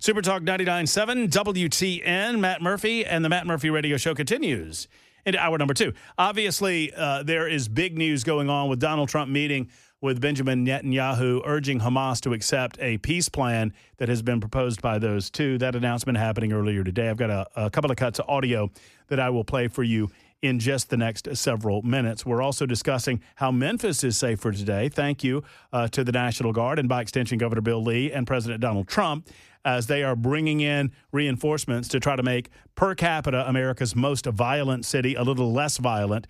Super Talk 99.7 WTN, Matt Murphy, and the Matt Murphy Radio Show continues into hour number 2. Obviously, there is big news going on with Donald Trump meeting with Benjamin Netanyahu, urging Hamas to accept a peace plan that has been proposed by those two. That announcement happening earlier today. I've got a couple of cuts of audio that I will play for you in just the next several minutes. We're also discussing how Memphis is safer today. Thank you to the National Guard and, by extension, Governor Bill Lee and President Donald Trump, as they are bringing in reinforcements to try to make per capita America's most violent city a little less violent,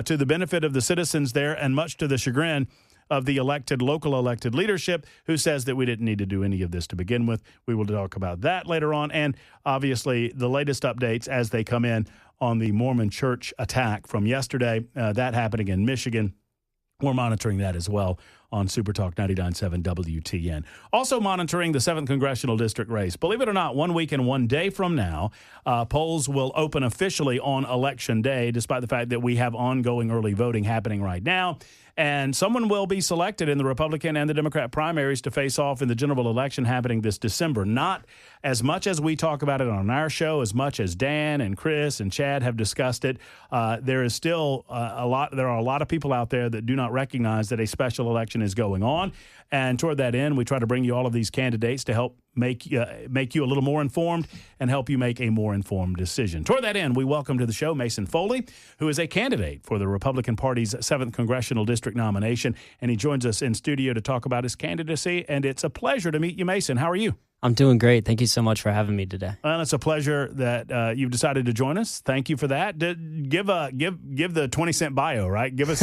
to the benefit of the citizens there and much to the chagrin of the local elected leadership, who says that we didn't need to do any of this to begin with. We will talk about that later on, and obviously the latest updates as they come in on the Mormon church attack from yesterday. That happening in Michigan. We're monitoring that as well on Super Talk 99.7 WTN. Also monitoring the 7th Congressional District race. Believe it or not, 1 week and 1 day from now, polls will open officially on Election Day, despite the fact that we have ongoing early voting happening right now. And someone will be selected in the Republican and the Democrat primaries to face off in the general election happening this December. Not as much as we talk about it on our show, as much as Dan and Chris and Chad have discussed it. There is still there are a lot of people out there that do not recognize that a special election is going on. And toward that end, we try to bring you all of these candidates to help make you a little more informed and help you make a more informed decision. Toward that end, we welcome to the show Mason Foley, who is a candidate for the Republican Party's 7th Congressional District nomination, and he joins us in studio to talk about his candidacy, and it's a pleasure to meet you, Mason. How are you? I'm doing great. Thank you so much for having me today. Well, it's a pleasure that you've decided to join us. Thank you for that. Give the 20-cent bio, right? Give us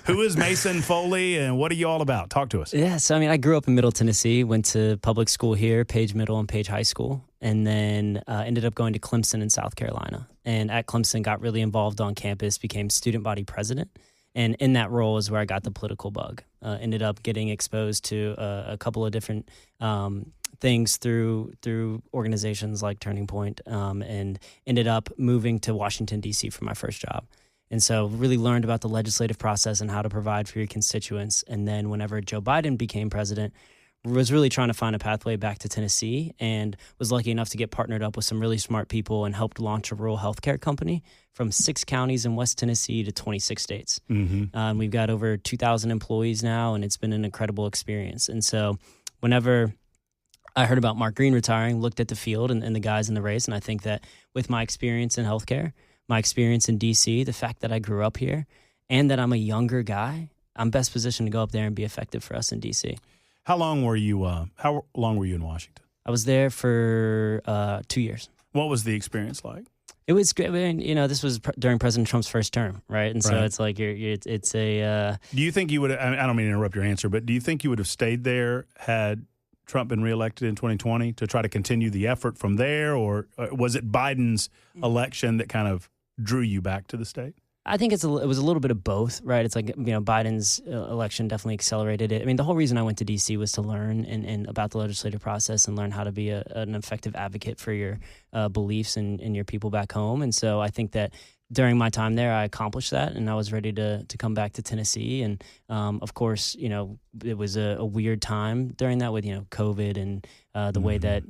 who is Mason Foley and what are you all about? Talk to us. Yeah, so I grew up in Middle Tennessee, went to public school here, Page Middle and Page High School, and then ended up going to Clemson in South Carolina. And at Clemson, got really involved on campus, became student body president. And in that role is where I got the political bug. Ended up getting exposed to a couple of different things through organizations like Turning Point, and ended up moving to Washington, D.C. for my first job. And so really learned about the legislative process and how to provide for your constituents. And then whenever Joe Biden became president, was really trying to find a pathway back to Tennessee, and was lucky enough to get partnered up with some really smart people and helped launch a rural healthcare company from 6 counties in West Tennessee to 26 states. Mm-hmm. We've got over 2,000 employees now, and it's been an incredible experience. And so whenever I heard about Mark Green retiring, looked at the field and the guys in the race, and I think that with my experience in healthcare, my experience in D.C., the fact that I grew up here, and that I'm a younger guy, I'm best positioned to go up there and be effective for us in D.C. How long were you in Washington? I was there for 2 years. What was the experience like? It was great. I mean, this was during President Trump's first term, right? And so it's like it's a. Do you think you would? I don't mean to interrupt your answer, but do you think you would have stayed there had Trump been reelected in 2020 to try to continue the effort from there, or was it Biden's election that kind of drew you back to the state? I think it was a little bit of both, right? It's like, Biden's election definitely accelerated it. I mean, the whole reason I went to D.C. was to learn and about the legislative process and learn how to be an effective advocate for your beliefs and your people back home. And so I think that during my time there, I accomplished that, and I was ready to come back to Tennessee. And of course, it was a weird time during that with COVID and the way that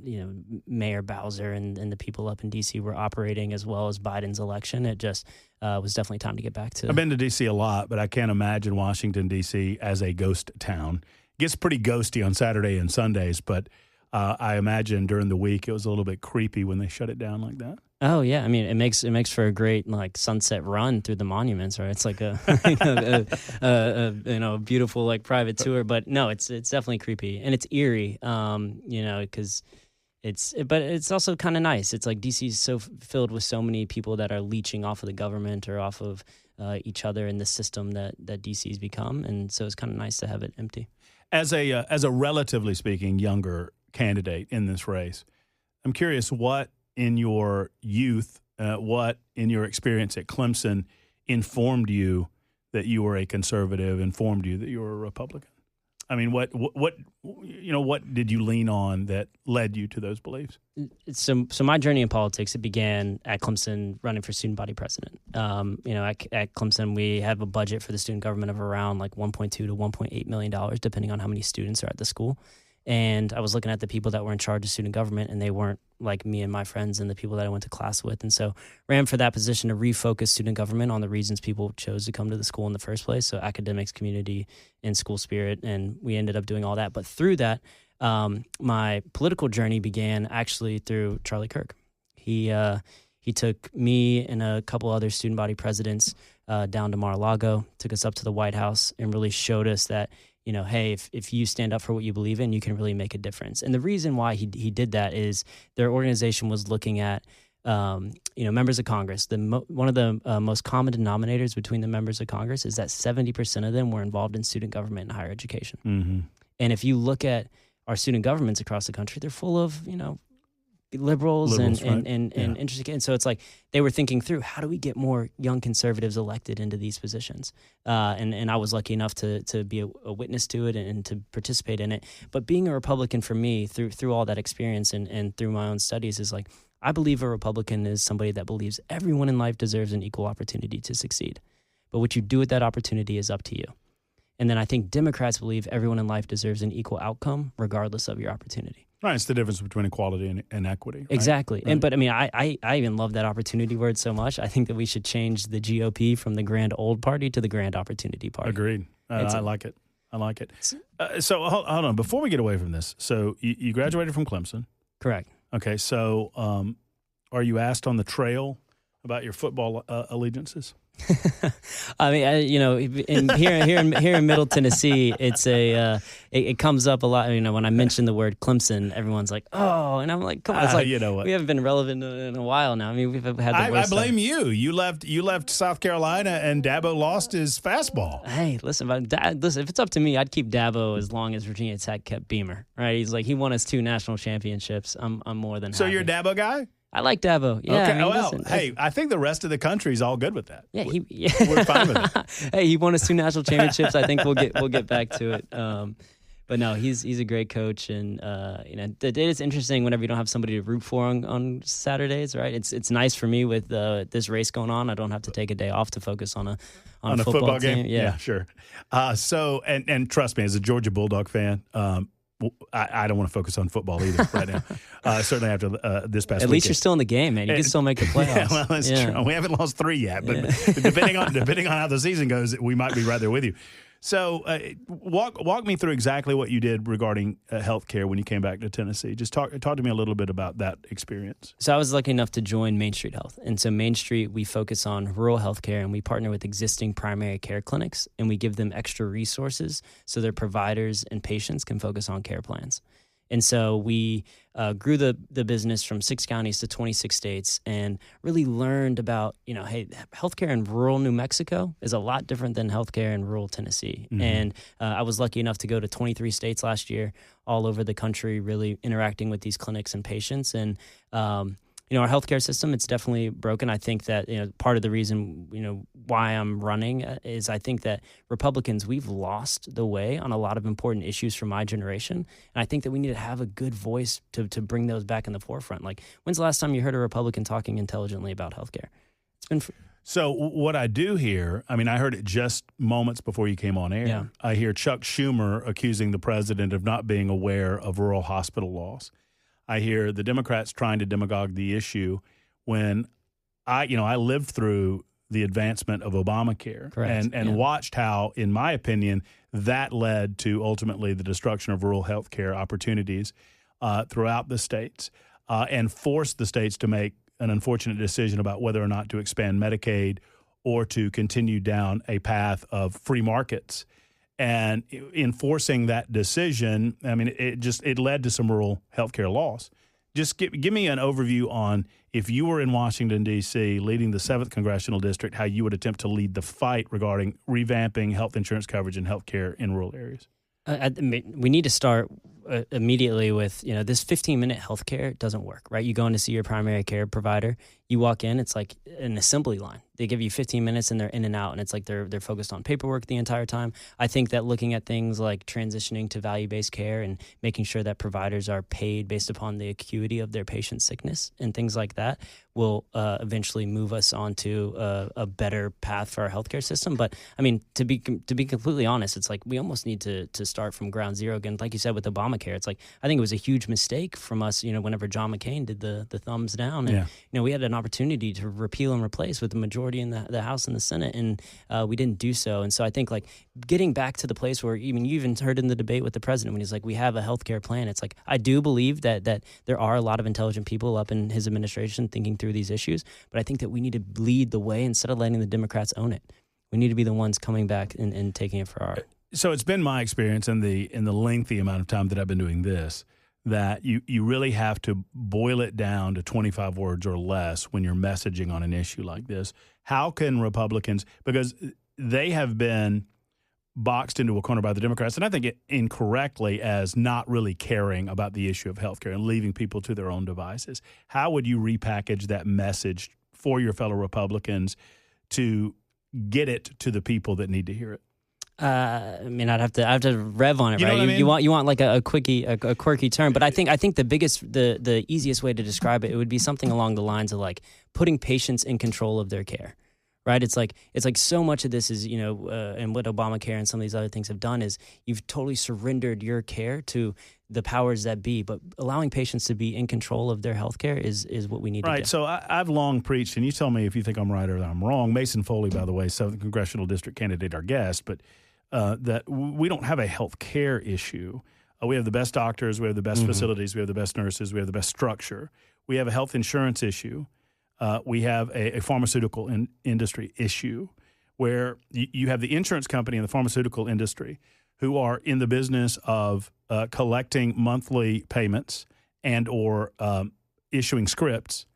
Mayor Bowser and the people up in D.C. were operating, as well as Biden's election. It just was definitely time to get back to. I've been to D.C. a lot, but I can't imagine Washington, D.C. as a ghost town. It gets pretty ghosty on Saturday and Sundays, but I imagine during the week it was a little bit creepy when they shut it down like that. Oh yeah, I mean it makes for a great sunset run through the monuments, right? It's like a beautiful private tour, but no, it's definitely creepy and it's eerie, because but it's also kind of nice. It's like DC is so filled with so many people that are leeching off of the government or off of each other in the system that DC's become, and so it's kind of nice to have it empty. As a relatively speaking younger candidate in this race, I'm curious what in your youth, what in your experience at Clemson informed you that you were a conservative, informed you that you were a Republican? I mean, what did you lean on that led you to those beliefs? So my journey in politics, it began at Clemson running for student body president. At Clemson, we have a budget for the student government of around $1.2 to $1.8 million, depending on how many students are at the school. And I was looking at the people that were in charge of student government, and they weren't like me and my friends and the people that I went to class with. And so ran for that position to refocus student government on the reasons people chose to come to the school in the first place. So academics, community, and school spirit. And we ended up doing all that. But through that, my political journey began actually through Charlie Kirk. He took me and a couple other student body presidents down to Mar-a-Lago, took us up to the White House, and really showed us that, hey, if you stand up for what you believe in, you can really make a difference. And the reason why he did that is their organization was looking at, members of Congress. One of the most common denominators between the members of Congress is that 70% of them were involved in student government and higher education. Mm-hmm. And if you look at our student governments across the country, they're full of, liberals and interested kids. And so it's like they were thinking through, how do we get more young conservatives elected into these positions? And I was lucky enough to be a witness to it and to participate in it. But being a Republican for me, through all that experience and through my own studies, is like, I believe a Republican is somebody that believes everyone in life deserves an equal opportunity to succeed. But what you do with that opportunity is up to you. And then I think Democrats believe everyone in life deserves an equal outcome regardless of your opportunity. Right, it's the difference between equality and equity. Right? Exactly. Right. But I mean, I even love that opportunity word so much. I think that we should change the GOP from the grand old party to the grand opportunity party. Agreed. I like it. I like it. So hold on. Before we get away from this, so you graduated from Clemson. Correct. Okay, so are you asked on the trail about your football allegiances? I mean, here in Middle Tennessee, it's it comes up a lot. When I mention the word Clemson, everyone's like, "Oh," and I'm like, "Come on!" It's like, you know what? We haven't been relevant in a while now. I mean, we've had the worst. I blame you. You left South Carolina, and Dabo lost his fastball. Hey, listen, if it's up to me, I'd keep Dabo as long as Virginia Tech kept Beamer. Right? He's like, he won us 2 national championships. I'm more than happy. So you're a Dabo guy? I like Dabo. Yeah. Okay. I mean, listen, hey, I think the rest of the country's all good with that. Yeah, we're fine with it. Hey, he won us 2 national championships. I think we'll get back to it. But no, he's a great coach, and it is interesting whenever you don't have somebody to root for on Saturdays, right? It's nice for me with this race going on. I don't have to take a day off to focus on a football game. Team. Yeah, sure. So and trust me, as a Georgia Bulldog fan. I don't want to focus on football either right now. Certainly after this past weekend. At least you're still in the game, man. You can still make the playoffs. Yeah, well, that's true. We haven't lost 3 yet, but depending on how the season goes, we might be right there with you. So walk me through exactly what you did regarding healthcare when you came back to Tennessee. Just talk to me a little bit about that experience. So I was lucky enough to join Main Street Health. And so Main Street, we focus on rural healthcare, and we partner with existing primary care clinics, and we give them extra resources so their providers and patients can focus on care plans. And so we grew the business from 6 counties to 26 states and really learned about, hey, healthcare in rural New Mexico is a lot different than healthcare in rural Tennessee. Mm-hmm. And I was lucky enough to go to 23 states last year, all over the country, really interacting with these clinics and patients. And our healthcare system, it's definitely broken. I think that, part of the reason, why I'm running is I think that Republicans, we've lost the way on a lot of important issues for my generation. And I think that we need to have a good voice to bring those back in the forefront. Like, when's the last time you heard a Republican talking intelligently about healthcare? It's been... So what I do hear, I mean, I heard it just moments before you came on air. Yeah. I hear Chuck Schumer accusing the president of not being aware of rural hospital laws. I hear the Democrats trying to demagogue the issue when I lived through the advancement of Obamacare. Correct. and watched how, in my opinion, that led to ultimately the destruction of rural health care opportunities throughout the states and forced the states to make an unfortunate decision about whether or not to expand Medicaid or to continue down a path of free markets. And enforcing that decision, I mean, it led to some rural healthcare loss. Just give me an overview on, if you were in Washington, D.C., leading the 7th Congressional District, how you would attempt to lead the fight regarding revamping health insurance coverage and healthcare in rural areas. We need to start immediately with, this 15-minute healthcare doesn't work, right? You go in to see your primary care provider. You walk in, it's like an assembly line. They give you 15 minutes and they're in and out, and it's like they're focused on paperwork the entire time. I think that looking at things like transitioning to value-based care and making sure that providers are paid based upon the acuity of their patient's sickness and things like that will eventually move us onto a better path for our healthcare system. But I mean, to be completely honest, it's like we almost need to start from ground zero again. Like you said with Obamacare, Obamacare. It's like, I think it was a huge mistake from us, whenever John McCain did the thumbs down. And, we had an opportunity to repeal and replace with the majority in the House and the Senate, and we didn't do so. And so I think, like, getting back to the place where you even heard in the debate with the president when he's like, we have a healthcare plan. It's like, I do believe that there are a lot of intelligent people up in his administration thinking through these issues, but I think that we need to lead the way instead of letting the Democrats own it. We need to be the ones coming back and taking it for our. So it's been my experience in the lengthy amount of time that I've been doing this, that you really have to boil it down to 25 words or less when you're messaging on an issue like this. How can Republicans, because they have been boxed into a corner by the Democrats, and I think incorrectly, as not really caring about the issue of health care and leaving people to their own devices. How would you repackage that message for your fellow Republicans to get it to the people that need to hear it? I have to rev on it, you know right? What I mean? You want like a quirky term, but I think the easiest way to describe it would be something along the lines of like putting patients in control of their care, right? It's like so much of this is and what Obamacare and some of these other things have done is you've totally surrendered your care to the powers that be, but allowing patients to be in control of their health care is what we need to do. Right. So I've long preached, and you tell me if you think I'm right or I'm wrong. Mason Foley, by the way, 7th Congressional District candidate, our guest, but that we don't have a health care issue. We have the best doctors, we have the best facilities, we have the best nurses, we have the best structure. We have a health insurance issue. We have a pharmaceutical industry issue where you have the insurance company and the pharmaceutical industry who are in the business of collecting monthly payments and or issuing scripts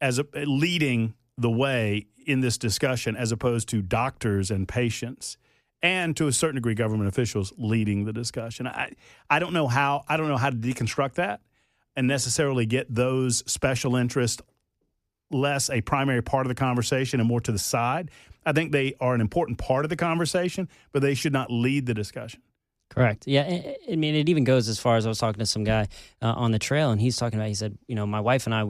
as leading the way in this discussion, as opposed to doctors and patients, and to a certain degree government officials leading the discussion. I don't know how to deconstruct that and necessarily get those special interests less a primary part of the conversation and more to the side. I think they are an important part of the conversation, but they should not lead the discussion. Correct. Yeah. I mean, it even goes as far as I was talking to some guy on the trail, and he said, my wife and I,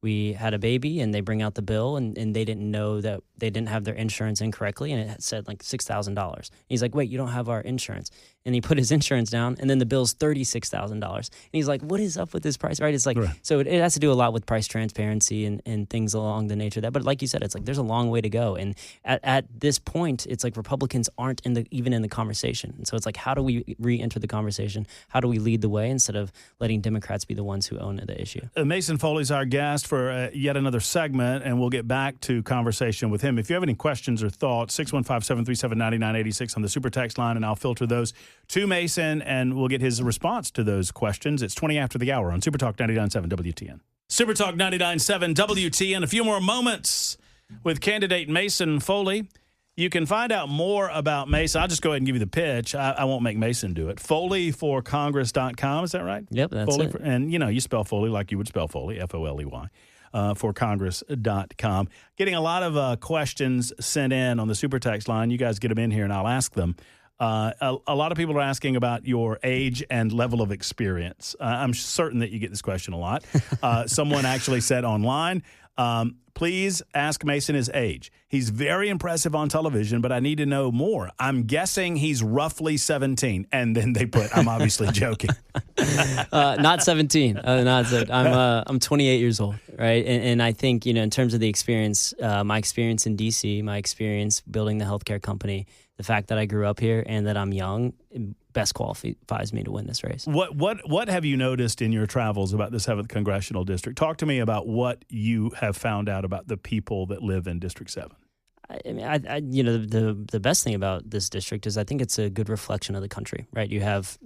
we had a baby, and they bring out the bill, and they didn't know that they didn't have their insurance incorrectly, and it said like $6,000. He's like, wait, you don't have our insurance. And he put his insurance down, and then the bill's $36,000. And he's like, what is up with this price, right? It's like, right. So it has to do a lot with price transparency and things along the nature of that. But like you said, it's like there's a long way to go. And at this point, it's like Republicans aren't even in the conversation. And so it's like, how do we re-enter the conversation? How do we lead the way instead of letting Democrats be the ones who own the issue? Mason Foley's our guest for yet another segment, and we'll get back to conversation with him. If you have any questions or thoughts, 615-737-9986 on the super text line, and I'll filter those to Mason, and we'll get his response to those questions. It's 20 after the hour on Super Talk 99.7 WTN. Super Talk 99.7 WTN. A few more moments with candidate Mason Foley. You can find out more about Mason. I'll just go ahead and give you the pitch. I won't make Mason do it. FoleyForCongress.com. Is that right? Yep, that's Foley it. And, you spell Foley like you would spell Foley, Foley. For Congress.com. Getting a lot of questions sent in on the super text line. You guys get them in here, and I'll ask them. A lot of people are asking about your age and level of experience. I'm certain that you get this question a lot. Someone actually said online, please ask Mason his age. He's very impressive on television, but I need to know more. I'm guessing he's roughly 17. And then they put, I'm obviously joking. Not 17. I'm 28 years old, right? And I think, in terms of the experience, my experience in D.C., my experience building the healthcare company, the fact that I grew up here and that I'm young, best qualifies me to win this race. What have you noticed in your travels about the 7th Congressional District? Talk to me about what you have found out about the people that live in District 7. The best thing about this district is I think it's a good reflection of the country, right? You have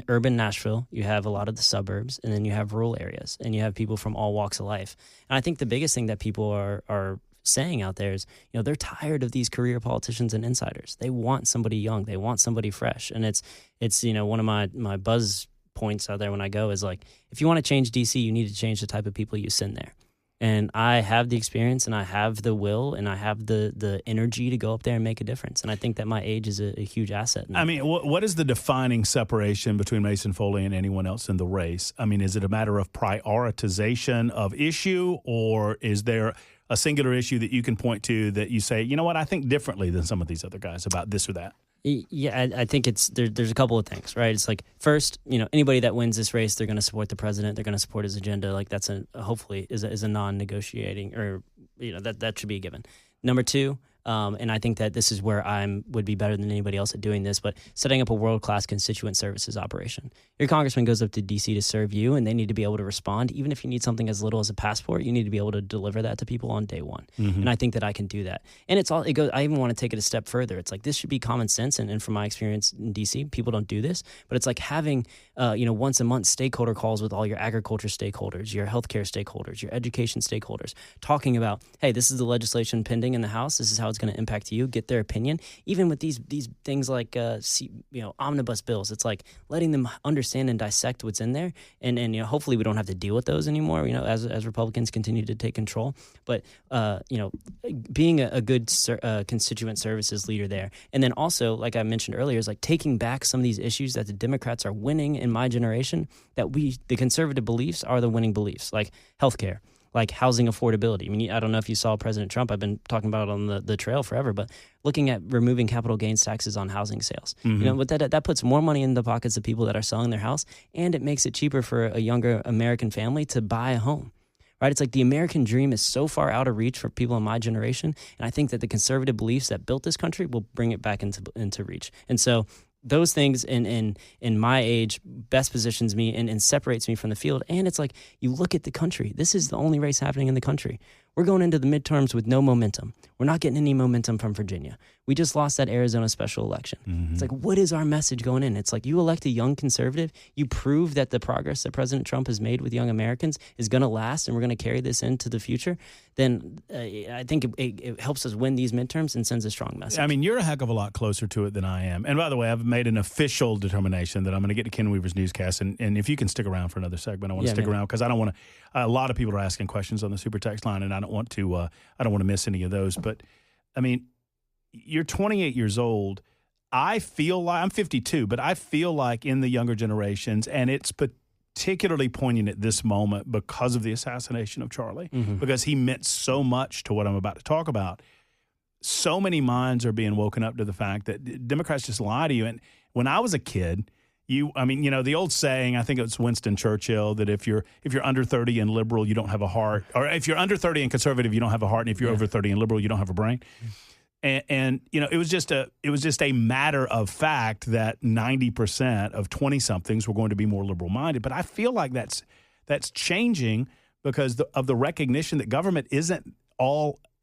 urban Nashville, you have a lot of the suburbs, and then you have rural areas, and you have people from all walks of life. And I think the biggest thing that people are saying out there is, they're tired of these career politicians and insiders. They want somebody young. They want somebody fresh. And it's one of my buzz points out there when I go is like, if you want to change DC, you need to change the type of people you send there. And I have the experience, and I have the will, and I have the energy to go up there and make a difference. And I think that my age is a huge asset. I mean, what is the defining separation between Mason Foley and anyone else in the race? I mean, is it a matter of prioritization of issue, or is there a singular issue that you can point to that you say, you know what, I think differently than some of these other guys about this or that? Yeah, I think there's a couple of things, right? It's like, first, anybody that wins this race, they're going to support the president. They're going to support his agenda. Like, that's hopefully is a non-negotiating, or that should be a given. Number two, and I think that this is where would be better than anybody else at doing this, but setting up a world-class constituent services operation. Your congressman goes up to D.C. to serve you, and they need to be able to respond. Even if you need something as little as a passport, you need to be able to deliver that to people on day one. Mm-hmm. And I think that I can do that. And I even want to take it a step further. It's like, this should be common sense. And from my experience in D.C., people don't do this, but it's like having, once a month stakeholder calls with all your agriculture stakeholders, your healthcare stakeholders, your education stakeholders, talking about, hey, this is the legislation pending in the House. This is how it's going to impact you, get their opinion. Even with these things like omnibus bills, it's like letting them understand and dissect what's in there, and hopefully we don't have to deal with those anymore. As Republicans continue to take control, but being a good constituent services leader there, and then also, like I mentioned earlier, is like taking back some of these issues that the Democrats are winning in my generation. That the conservative beliefs are the winning beliefs, like healthcare, like housing affordability. I mean, I don't know if you saw President Trump. I've been talking about it on the trail forever, but looking at removing capital gains taxes on housing sales. Mm-hmm. But that puts more money in the pockets of people that are selling their house, and it makes it cheaper for a younger American family to buy a home. Right? It's like the American dream is so far out of reach for people in my generation, and I think that the conservative beliefs that built this country will bring it back into reach. And so those things in my age best positions me and separates me from the field. And it's like, you look at the country. This is the only race happening in the country. We're going into the midterms with no momentum. We're not getting any momentum from Virginia. We just lost that Arizona special election. Mm-hmm. It's like, what is our message going in? It's like, you elect a young conservative, you prove that the progress that President Trump has made with young Americans is going to last, and we're going to carry this into the future, then I think it helps us win these midterms and sends a strong message. I mean, you're a heck of a lot closer to it than I am. And by the way, I've made an official determination that I'm going to get to Ken Weaver's newscast. And if you can stick around for another segment, I want to stick around, because I don't want to. A lot of people are asking questions on the super text line, and I don't want to miss any of those. But I mean, you're 28 years old. I feel like I'm 52, but I feel like in the younger generations, and it's particularly poignant at this moment because of the assassination of Charlie, mm-hmm. because he meant so much to what I'm about to talk about. So many minds are being woken up to the fact that Democrats just lie to you. And when I was a kid, the old saying, I think it was Winston Churchill, that if you're under 30 and liberal, you don't have a heart, or if you're under 30 and conservative, you don't have a heart, and if you're over 30 and liberal, you don't have a brain. And it was just a matter of fact that 90% of 20-somethings were going to be more liberal-minded. But I feel like that's changing because of the recognition that government isn't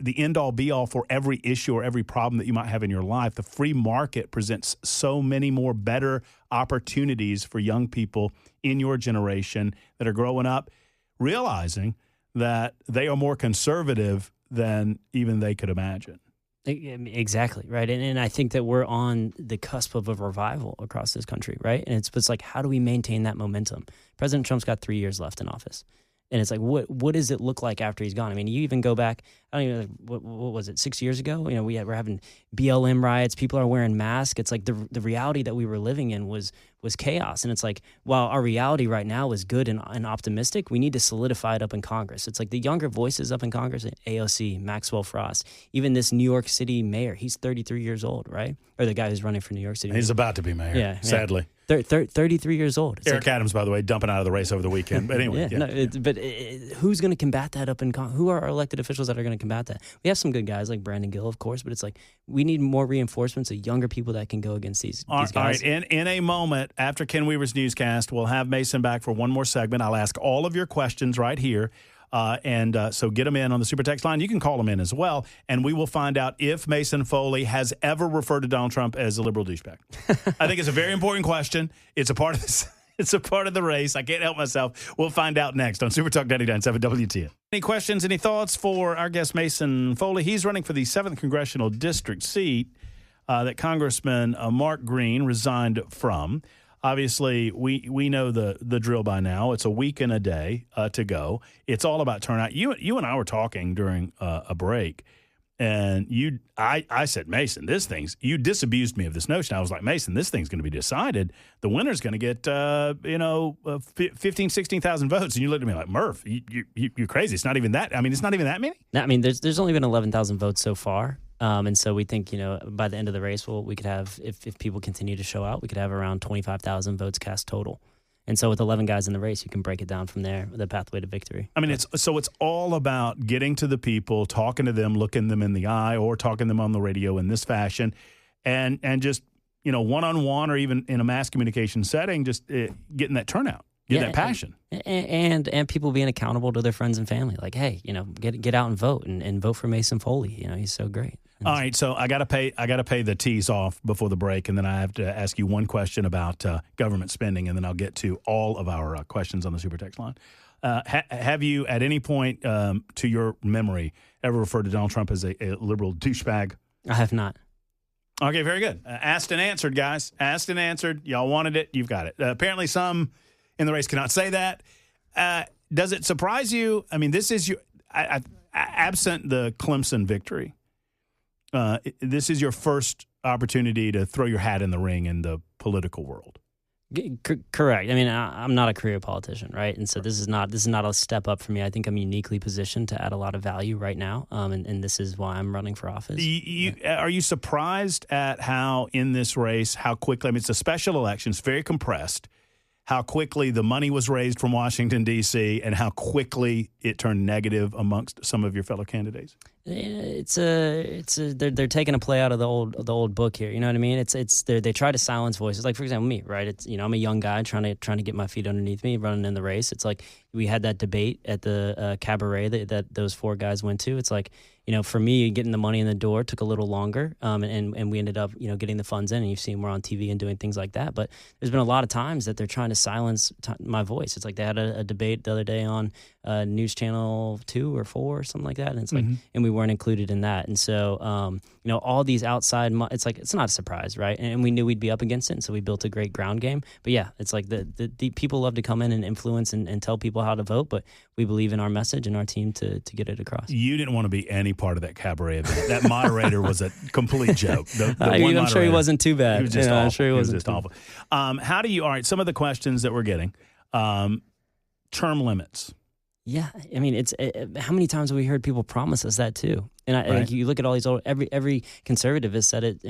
the end-all, be-all for every issue or every problem that you might have in your life. The free market presents so many more better opportunities for young people in your generation that are growing up realizing that they are more conservative than even they could imagine. Exactly, right. And I think that we're on the cusp of a revival across this country, right? And it's like, how do we maintain that momentum? President Trump's got 3 years left in office. And it's like, what does it look like after he's gone? I mean, you even go back, I don't even know, what was it, 6 years ago? We're having BLM riots. People are wearing masks. It's like the reality that we were living in was chaos. And it's like, while our reality right now is good and optimistic, we need to solidify it up in Congress. It's like the younger voices up in Congress, AOC, Maxwell Frost, even this New York City mayor, he's 33 years old, right? Or the guy who's running for New York City. He's about to be mayor, sadly. 33 years old. It's Eric Adams, by the way, dumping out of the race over the weekend. But anyway. Who's going to combat that up in Congress? Who are our elected officials that are going to combat that? We have some good guys like Brandon Gill, of course, but it's like we need more reinforcements of younger people that can go against these guys. All right. In a moment, after Ken Weaver's newscast, we'll have Mason back for one more segment. I'll ask all of your questions right here. So get them in on the super text line. You can call them in as well, and we will find out if Mason Foley has ever referred to Donald Trump as a liberal douchebag. I think it's a very important question. It's a part of this. It's a part of the race. I can't help myself. We'll find out next on Super Talk 99.7 WTN. Any questions, any thoughts for our guest Mason Foley? He's running for the 7th Congressional District seat that Congressman Mark Green resigned from. Obviously, we know the drill by now. It's a week and a day to go. It's all about turnout. You and I were talking during a break, and I said, Mason, you disabused me of this notion. I was like, Mason, this thing's going to be decided. The winner's going to get 15,000, 16,000 votes. And you looked at me like, Murph, you're crazy. It's not even that. I mean, it's not even that many. I mean, there's only been 11,000 votes so far. And so we think, by the end of the race, we could have, if people continue to show out, we could have around 25,000 votes cast total. And so with 11 guys in the race, you can break it down from there, the pathway to victory. I mean, it's all about getting to the people, talking to them, looking them in the eye, or talking to them on the radio in this fashion, and just, one-on-one or even in a mass communication setting, just getting that turnout, that passion. And people being accountable to their friends and family. Like, hey, get out and vote and vote for Mason Foley. He's so great. All right, so I gotta pay the tease off before the break, and then I have to ask you one question about government spending, and then I'll get to all of our questions on the Super Text line. Have you, at any point to your memory, ever referred to Donald Trump as a liberal douchebag? I have not. Okay, very good. Asked and answered, guys. Asked and answered. Y'all wanted it. You've got it. Apparently, some in the race cannot say that. Does it surprise you? I mean, this is absent the Clemson victory. This is your first opportunity to throw your hat in the ring in the political world. Correct. I mean, I'm not a career politician, right? And so this is not a step up for me. I think I'm uniquely positioned to add a lot of value right now, and this is why I'm running for office. Are you surprised at how in this race, how quickly? I mean, it's a special election. It's very compressed. How quickly the money was raised from Washington, D.C., and how quickly it turned negative amongst some of your fellow candidates. They're taking a play out of the old book here. You know what I mean? They try to silence voices. Like, for example, me, right? It's, I'm a young guy trying to get my feet underneath me, running in the race. It's like we had that debate at the cabaret that those four guys went to. It's like, for me, getting the money in the door took a little longer, and we ended up, getting the funds in, and you've seen we're on TV and doing things like that. But there's been a lot of times that they're trying to silence my voice. It's like they had a debate the other day on News Channel 2 or 4 or something like that, and it's like, and we weren't included in that. And so, all these outside, it's like, it's not a surprise, right? And we knew we'd be up against it, and so we built a great ground game. But yeah, it's like the people love to come in and influence and tell people how to vote, but we believe in our message and our team to get it across. You didn't want to be any part of that cabaret event. That moderator was a complete joke. I'm sure he wasn't too bad. He was just awful. I'm sure he wasn't just awful. How do you, all right, some of the questions that we're getting, term limits. Yeah, I mean, it's how many times have we heard people promise us that too? And Right. you look at all these old, every conservative has said it,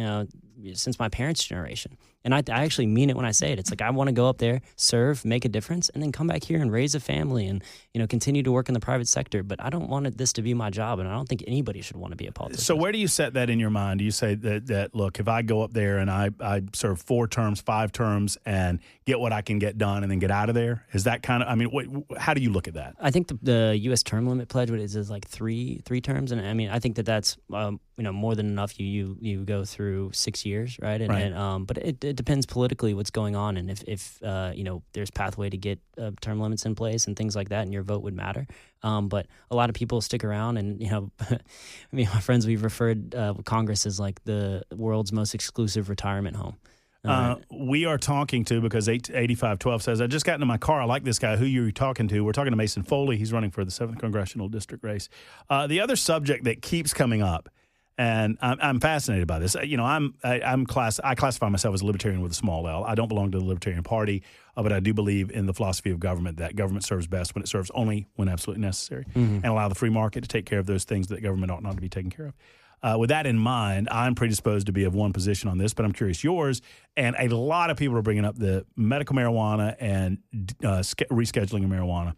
since my parents' generation. And I actually mean it when I say it. It's like, I want to go up there, serve, make a difference, and then come back here and raise a family and, continue to work in the private sector. But I don't want this to be my job, and I don't think anybody should want to be a politician. So where do you set that in your mind? Do you say that look, if I go up there and I serve 4 terms, 5 terms, and get what I can get done and then get out of there? Is that kind of, I mean, how do you look at that? I think the U.S. term limit pledge, what is like three terms. And I mean, I think that's, more than enough. You go through 6 years, right? And, Right. But it depends politically what's going on, and if there's pathway to get term limits in place and things like that, and your vote would matter. But a lot of people stick around, and I mean, my friends, we've referred Congress as like the world's most exclusive retirement home. We are talking to, because 8512 says, I just got into my car. I like this guy. Who you talking to? We're talking to Mason Foley. He's running for the 7th Congressional District race. The other subject that keeps coming up, and I'm fascinated by this. I classify myself as a libertarian with a small L. I don't belong to the Libertarian Party, but I do believe in the philosophy of government, that government serves best when it serves only when absolutely necessary, and allow the free market to take care of those things that government ought not to be taken care of. With that in mind, I'm predisposed to be of one position on this, but I'm curious yours. And a lot of people are bringing up the medical marijuana and rescheduling of marijuana.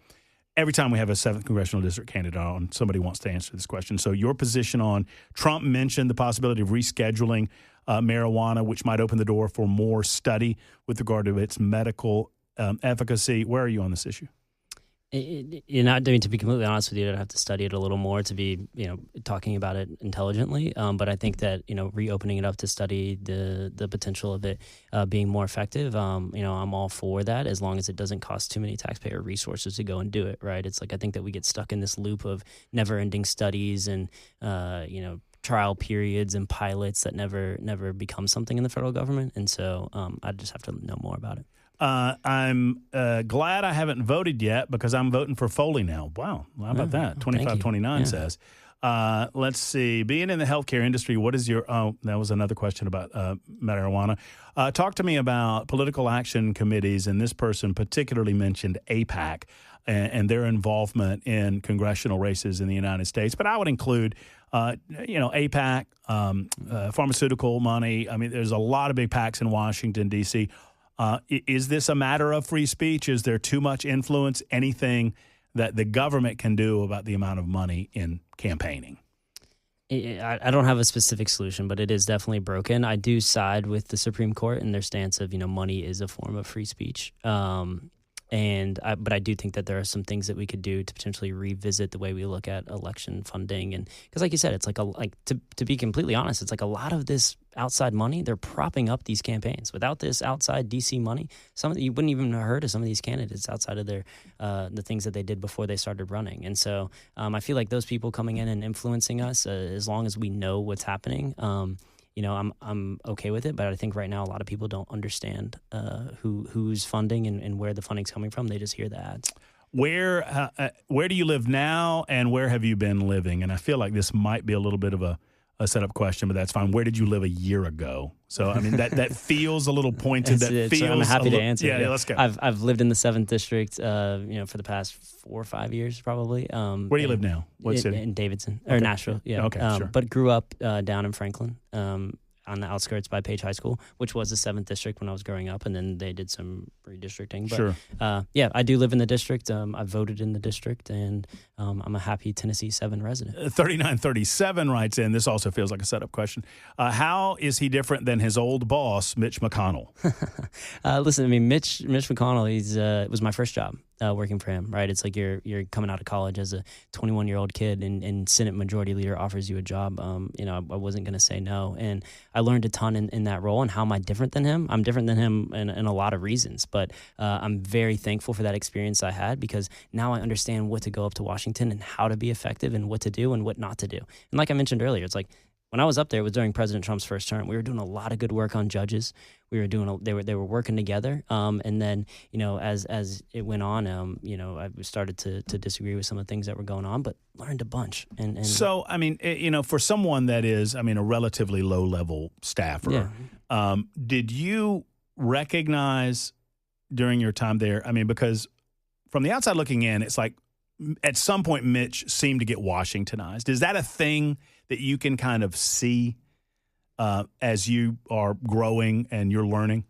Every time we have a 7th Congressional District candidate on, somebody wants to answer this question. So your position on, Trump mentioned the possibility of rescheduling marijuana, which might open the door for more study with regard to its medical efficacy. Where are you on this issue? You're not doing, to be completely honest with you, I'd have to study it a little more to be, talking about it intelligently. But I think that, reopening it up to study the potential of it being more effective, I'm all for that, as long as it doesn't cost too many taxpayer resources to go and do it, right? It's like, I think that we get stuck in this loop of never-ending studies and, trial periods and pilots that never become something in the federal government. And so I just have to know more about it. I'm glad I haven't voted yet, because I'm voting for Foley now. Wow. How about that? 2529 says. Let's see. Being in the healthcare industry, what is your? Oh, that was another question about marijuana. Talk to me about political action committees, and this person particularly mentioned AIPAC and their involvement in congressional races in the United States. But I would include, AIPAC, pharmaceutical money. I mean, there's a lot of big PACs in Washington, D.C. Is this a matter of free speech? Is there too much influence? Anything that the government can do about the amount of money in campaigning? I don't have a specific solution, but it is definitely broken. I do side with the Supreme Court and their stance of, money is a form of free speech. But I do think that there are some things that we could do to potentially revisit the way we look at election funding. And because like you said, it's to be completely honest, it's like a lot of this outside money, they're propping up these campaigns. Without this outside DC money, you wouldn't even have heard of some of these candidates outside of their the things that they did before they started running. And so I feel like those people coming in and influencing us, as long as we know what's happening, I'm okay with it, but I think right now a lot of people don't understand who's funding and where the funding's coming from. They just hear the ads. Where do you live now, and where have you been living? And I feel like this might be a little bit of a setup question, but that's fine. Where did you live a year ago? So I mean that feels a little pointed. I'm happy to answer. Yeah, let's go. I've lived in the 7th District, for the past 4 or 5 years probably. Where do you live now? What city? In Davidson or Nashville. Yeah. Okay, sure. But grew up down in Franklin. On the outskirts by Page High School, which was the 7th District when I was growing up, and then they did some redistricting. But, sure. I do live in the district. I voted in the district, and I'm a happy Tennessee 7 resident. 3937 writes in, this also feels like a setup question. How is he different than his old boss, Mitch McConnell? Listen, I mean, Mitch McConnell, it was my first job. Working for him, right? It's like you're coming out of college as a 21-year-old kid, and Senate Majority Leader offers you a job. I wasn't going to say no, and I learned a ton in that role. And how am I different than him? I'm different than him in a lot of reasons, but I'm very thankful for that experience I had, because now I understand what to go up to Washington and how to be effective and what to do and what not to do. And like I mentioned earlier, it's like, when I was up there, it was during President Trump's first term. We were doing a lot of good work on judges. We were they were working together. And then, as it went on, I started to disagree with some of the things that were going on, but learned a bunch. And so, I mean, for someone that is, a relatively low level staffer, did you recognize during your time there? I mean, because from the outside looking in, it's like at some point Mitch seemed to get Washingtonized. Is that a thing that you can kind of see as you are growing and you're learning?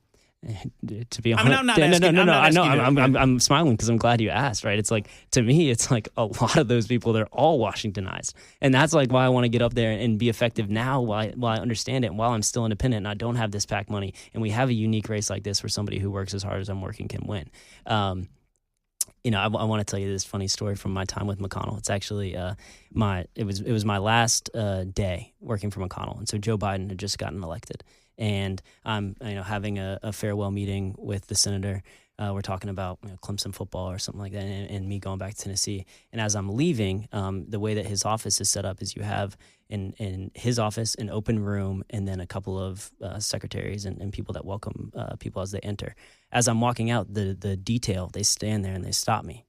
To be honest, I'm not asking. No. I know. I'm smiling because I'm glad you asked. Right? It's like, to me, it's like a lot of those people, they're all Washingtonized, and that's like why I want to get up there and be effective now, while I understand it, and while I'm still independent and I don't have this PAC money, and we have a unique race like this where somebody who works as hard as I'm working can win. I want to tell you this funny story from my time with McConnell. It's actually it was my last day working for McConnell, and so Joe Biden had just gotten elected, and I'm having a farewell meeting with the senator. We're talking about Clemson football or something like that, and me going back to Tennessee. And as I'm leaving, the way that his office is set up is you have in his office an open room, and then a couple of secretaries and people that welcome people as they enter. As I'm walking out, the detail, they stand there and they stop me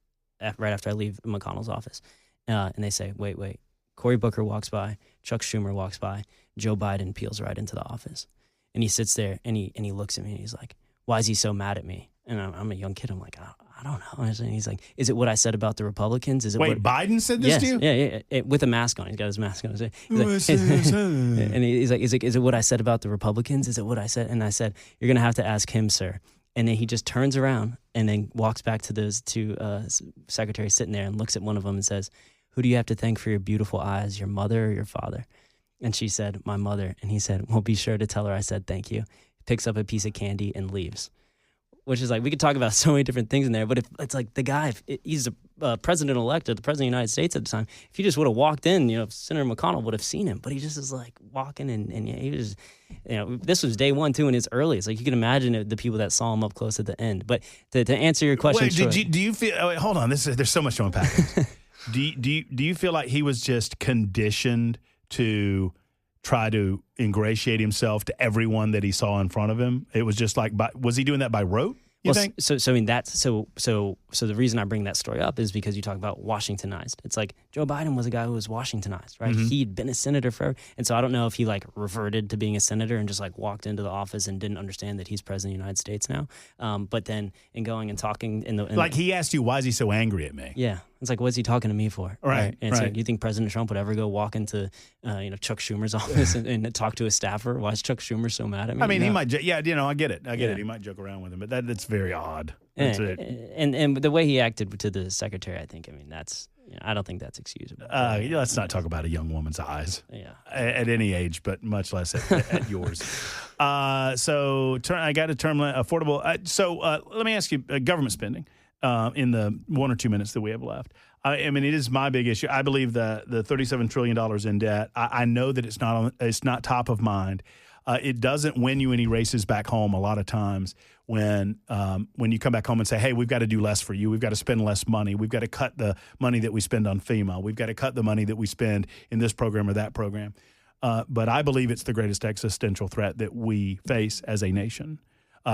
right after I leave McConnell's office, and they say, "Wait." Cory Booker walks by, Chuck Schumer walks by, Joe Biden peels right into the office, and he sits there and he looks at me and he's like, "Why is he so mad at me?" And I'm a young kid. I'm like, I don't know. And he's like, "Is it what I said about the Republicans? Is it?" Wait, Biden said this to you? Yeah, with a mask on. He's got his mask on. And he's like, "Is it what I said about the Republicans? Is it what I said?" And I said, "You're gonna have to ask him, sir." And then he just turns around and then walks back to those two secretaries sitting there and looks at one of them and says, "Who do you have to thank for your beautiful eyes, your mother or your father?" And she said, "My mother." And he said, "Well, be sure to tell her I said thank you." Picks up a piece of candy and leaves. Which is like, we could talk about so many different things in there, but if it's like the guy, he's a president-elect or the president of the United States at the time, if he just would have walked in, Senator McConnell would have seen him, but he just is like walking and he was, this was day one too, and it's early. It's like you can imagine the people that saw him up close at the end. But to answer your question, do you feel? Oh, wait, hold on, there's so much to unpack. Do you feel like he was just conditioned to try to ingratiate himself to everyone that he saw in front of him? It was just like, was he doing that by rote? You think? So I mean so the reason I bring that story up is because you talk about Washingtonized. It's like Joe Biden was a guy who was Washingtonized, right? Mm-hmm. He'd been a senator forever, and so I don't know if he like reverted to being a senator and just like walked into the office and didn't understand that he's president of the United States now. But then in going and talking like he asked you, why is he so angry at me? Yeah. It's like, what's he talking to me for? Right. And it's like, you think President Trump would ever go walk into, Chuck Schumer's office and talk to a staffer? Why is Chuck Schumer so mad at me? I mean, he might, I get it. He might joke around with him, but that's very odd. That's it. And the way he acted to the secretary, I think, that's, I don't think that's excusable. Let's not talk about a young woman's eyes. Yeah. At any age, but much less at yours. So I got a term affordable. Let me ask you, government spending. In the 1 or 2 minutes that we have left. I mean, it is my big issue. I believe the $37 trillion in debt, I know that it's not top of mind. It doesn't win you any races back home a lot of times when you come back home and say, hey, we've got to do less for you. We've got to spend less money. We've got to cut the money that we spend on FEMA. We've got to cut the money that we spend in this program or that program. But I believe it's the greatest existential threat that we face as a nation.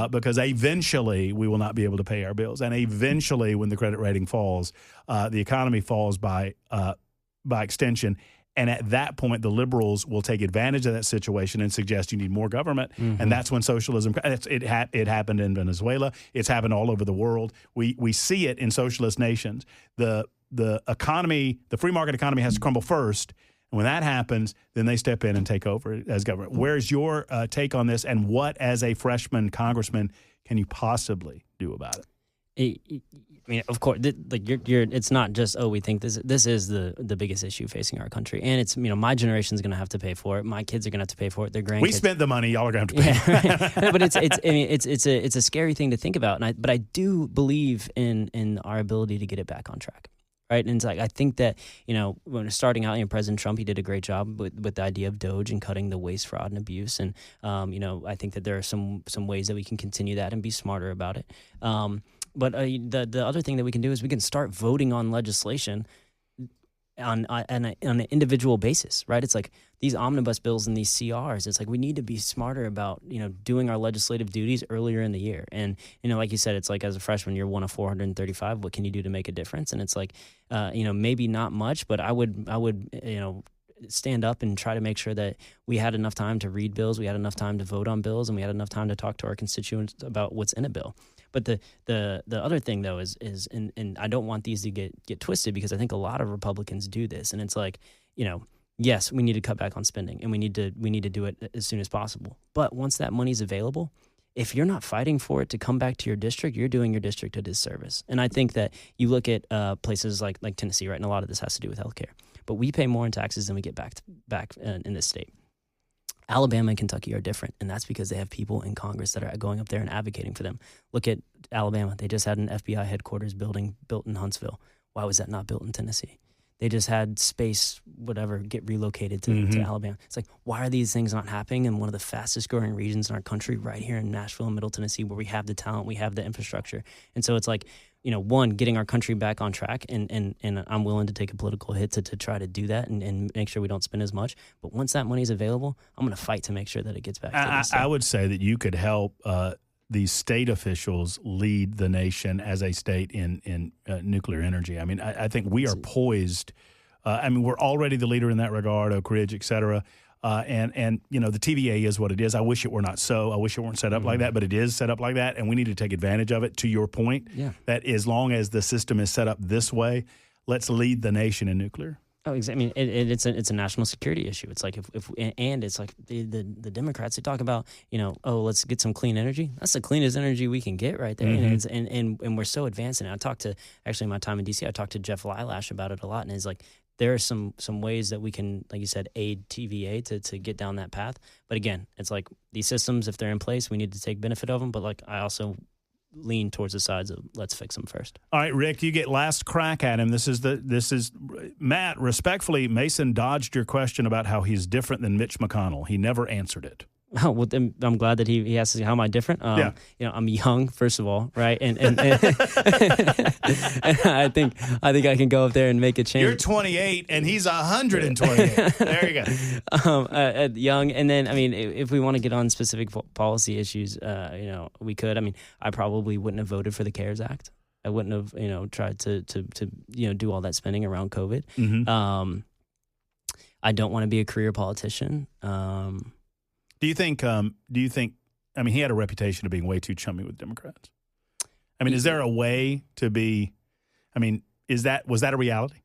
Because eventually we will not be able to pay our bills. And eventually when the credit rating falls, the economy falls by extension. And at that point, the liberals will take advantage of that situation and suggest you need more government. Mm-hmm. And that's when socialism, it happened in Venezuela. It's happened all over the world. We see it in socialist nations. The economy, the free market economy has to crumble first. And when that happens, then they step in and take over as government. Where's your take on this, and what, as a freshman congressman, can you possibly do about it? I mean, of course, it's not just, we think this is the biggest issue facing our country, and it's, my generation's going to have to pay for it. My kids are going to have to pay for it. Their grandkids. We spent the money. Y'all are going to have to pay. Yeah, right. But it's a scary thing to think about, but I do believe in our ability to get it back on track. Right. And it's like, I think that, when starting out, President Trump, he did a great job with the idea of DOGE and cutting the waste, fraud, and abuse. And, I think that there are some ways that we can continue that and be smarter about it. But the other thing that we can do is we can start voting on legislation on an individual basis, right? It's like these omnibus bills and these CRs. It's like we need to be smarter about, doing our legislative duties earlier in the year. And, like you said, it's like as a freshman, you're one of 435. What can you do to make a difference? And it's like, maybe not much, but I would, stand up and try to make sure that we had enough time to read bills, we had enough time to vote on bills, and we had enough time to talk to our constituents about what's in a bill. But the other thing, though, is and I don't want these to get twisted, because I think a lot of Republicans do this, and it's like, yes, we need to cut back on spending, and we need to do it as soon as possible. But once that money's available, if you're not fighting for it to come back to your district, you're doing your district a disservice. And I think that you look at places like Tennessee, right, and a lot of this has to do with healthcare. But we pay more in taxes than we get back in this state. Alabama and Kentucky are different, and that's because they have people in Congress that are going up there and advocating for them. Look at Alabama. They just had an FBI headquarters building built in Huntsville. Why was that not built in Tennessee? They just had space, whatever, get relocated to Alabama. It's like, why are these things not happening in one of the fastest growing regions in our country, right here in Nashville and Middle Tennessee, where we have the talent, we have the infrastructure? And so it's like, one, getting our country back on track, and I'm willing to take a political hit to try to do that and make sure we don't spend as much. But once that money's available, I'm going to fight to make sure that it gets back to the state. I would say that you could help these state officials lead the nation as a state in nuclear energy. I mean, I think we are poised. We're already the leader in that regard, Oak Ridge, et cetera. And the TVA is what it is. I wish it were not so. I wish it weren't set up like that, but it is set up like that, and we need to take advantage of it. To your point, that as long as the system is set up this way, let's lead the nation in nuclear. Oh, exactly. I mean, it's a national security issue. It's like if it's like the Democrats, they talk about, let's get some clean energy. That's the cleanest energy we can get right there. And we're so advanced. And I talked to, actually, my time in D.C., I talked to Jeff Lilash about it a lot, and he's like, there are some ways that we can, like you said, aid TVA to get down that path. But again, it's like these systems, if they're in place, we need to take benefit of them. But like I also lean towards the sides of let's fix them first. All right, Rick, you get last crack at him. This is Matt. Respectfully, Mason dodged your question about how he's different than Mitch McConnell. He never answered it. Oh, well, I'm glad that he asked, how am I different? Yeah. I'm young, first of all, right? And I think I can go up there and make a change. You're 28 and he's 128. There you go. Young, and then if we want to get on specific policy issues, we could. I probably wouldn't have voted for the CARES Act. I wouldn't have, tried to do all that spending around COVID. Mm-hmm. I don't want to be a career politician. Do you think, he had a reputation of being way too chummy with Democrats. Is there a way to be, was that a reality?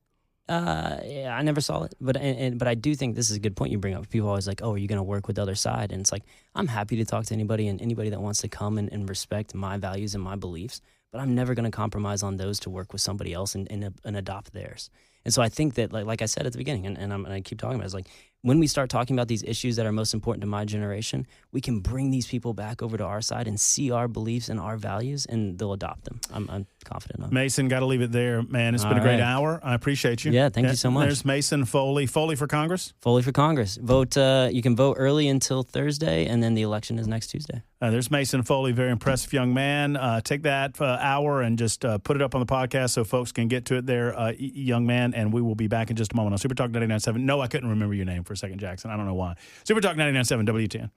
Yeah, I never saw it, but I do think this is a good point you bring up. People are always like, oh, are you going to work with the other side? And it's like, I'm happy to talk to anybody that wants to come and respect my values and my beliefs, but I'm never going to compromise on those to work with somebody else and adopt theirs. And so I think that, like I said at the beginning, and I keep talking about it, it's like, when we start talking about these issues that are most important to my generation, we can bring these people back over to our side and see our beliefs and our values, and they'll adopt them. I'm confident of it. Mason, got to leave it there, man. It's been a great hour. I appreciate you. Yeah, thank you so much. There's Mason Foley. Foley for Congress? Foley for Congress. Vote. You can vote early until Thursday, and then the election is next Tuesday. There's Mason Foley, very impressive young man. Take that hour and just put it up on the podcast so folks can get to it there, young man, and we will be back in just a moment on Super Talk 99.7. No, I couldn't remember your name for a second, Jackson. I don't know why. Super Talk 99.7 WTN.